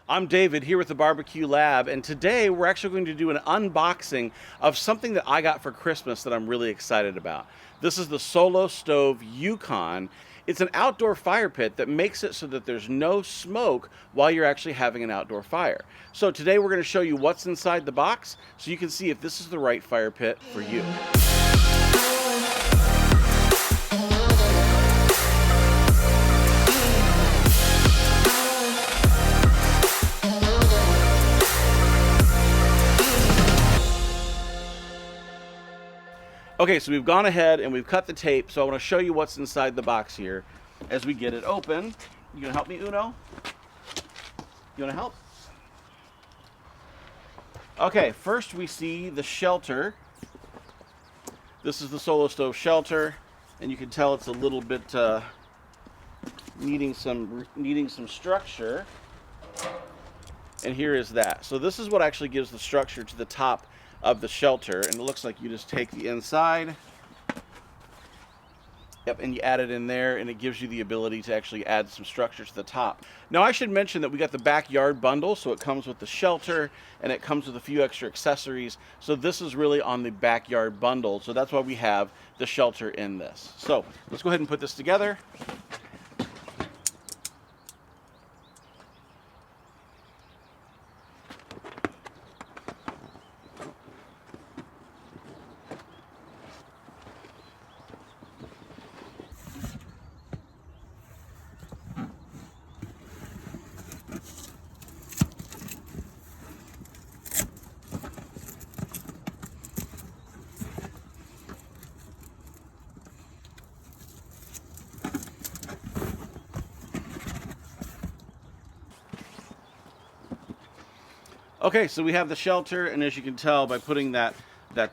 I'm David here with the Barbecue Lab, and today we're actually going to do an unboxing of something that I got for Christmas that I'm really excited about. This is the Solo Stove Yukon. It's an outdoor fire pit that makes it so that there's no smoke while you're actually having an outdoor fire. So today we're going to show you what's inside the box so you can see if this is the right fire pit for you. Okay, so we've gone ahead and we've cut the tape, so I want to show you what's inside the box here as we get it open. You gonna help me, Uno? You wanna help? Okay, first we see the shelter. This is the Solo Stove shelter, and you can tell it's a little bit needing some structure. And here is that. So this is what actually gives the structure to the top of the shelter, and it looks like you just take the inside, and you add it in there, and it gives you the ability to actually add some structure to the top. Now I should mention that we got the backyard bundle, so it comes with the shelter and it comes with a few extra accessories. So this is really on the backyard bundle, so that's why we have the shelter in this. So let's go ahead and put this together. Okay, so we have the shelter, and as you can tell by putting that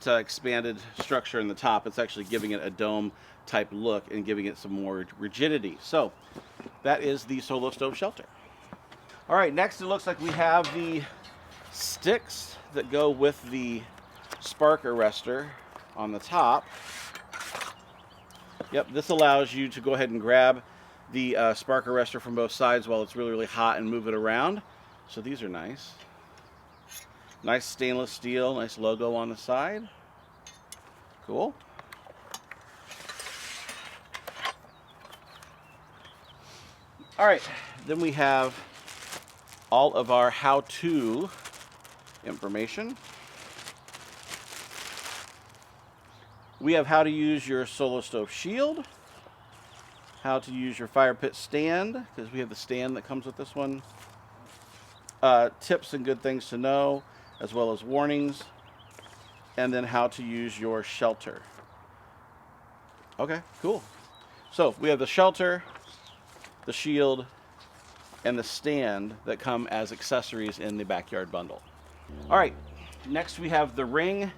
expanded structure in the top, it's actually giving it a dome type look and giving it some more rigidity. So that is the Solo Stove shelter. All right, next it looks like we have the sticks that go with the spark arrestor on the top. Yep, this allows you to go ahead and grab the spark arrestor from both sides while it's really, really hot and move it around. So these are nice. Nice stainless steel, nice logo on the side. Cool. All right, then we have all of our how-to information. We have how to use your Solo Stove shield, how to use your fire pit stand, because we have the stand that comes with this one, tips and good things to know, as well as warnings, and then how to use your shelter. Okay, cool. So we have the shelter, the shield, and the stand that come as accessories in the backyard bundle. All right, next we have the ring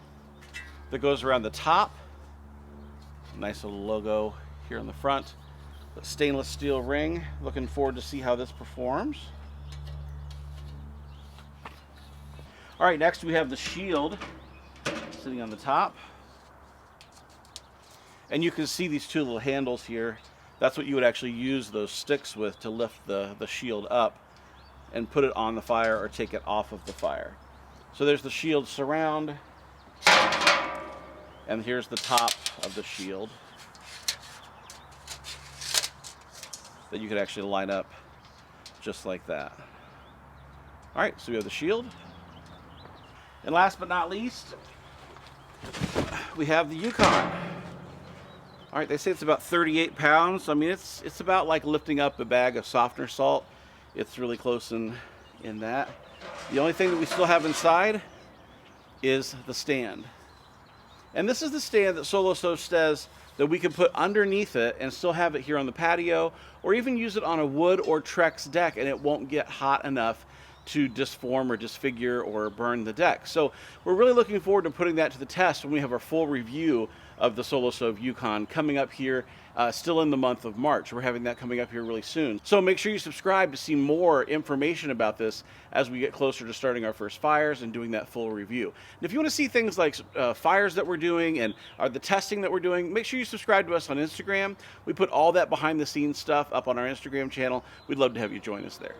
that goes around the top. Nice little logo here on the front. The stainless steel ring. Looking forward to see how this performs. All right, next we have the shield sitting on the top. And you can see these two little handles here. That's what you would actually use those sticks with to lift the shield up and put it on the fire or take it off of the fire. So there's the shield surround, and here's the top of the shield that you could actually line up just like that. All right, so we have the shield. And last but not least, we have the Yukon. All right, they say it's about 38 pounds. I mean, it's about like lifting up a bag of softener salt. It's really close in that. The only thing that we still have inside is the stand. And this is the stand that Solo Stove says that we can put underneath it and still have it here on the patio, or even use it on a wood or Trex deck, and it won't get hot enough to disform or disfigure or burn the deck. So we're really looking forward to putting that to the test when we have our full review of the Solo Stove Yukon coming up here still in the month of March. We're having that coming up here really soon. So make sure you subscribe to see more information about this as we get closer to starting our first fires and doing that full review. And if you want to see things like fires that we're doing and the testing that we're doing, make sure you subscribe to us on Instagram. We put all that behind the scenes stuff up on our Instagram channel. We'd love to have you join us there.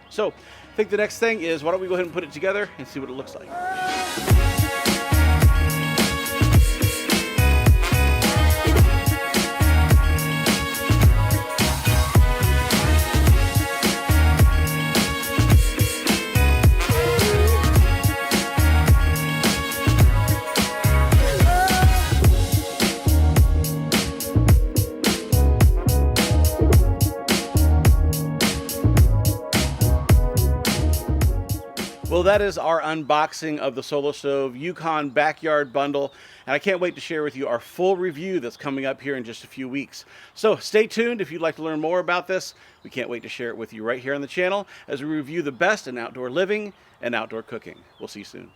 So I think the next thing is, why don't we go ahead and put it together and see what it looks like. Well, that is our unboxing of the Solo Stove Yukon Backyard Bundle, and I can't wait to share with you our full review that's coming up here in just a few weeks. So stay tuned if you'd like to learn more about this. We can't wait to share it with you right here on the channel as we review the best in outdoor living and outdoor cooking. We'll see you soon.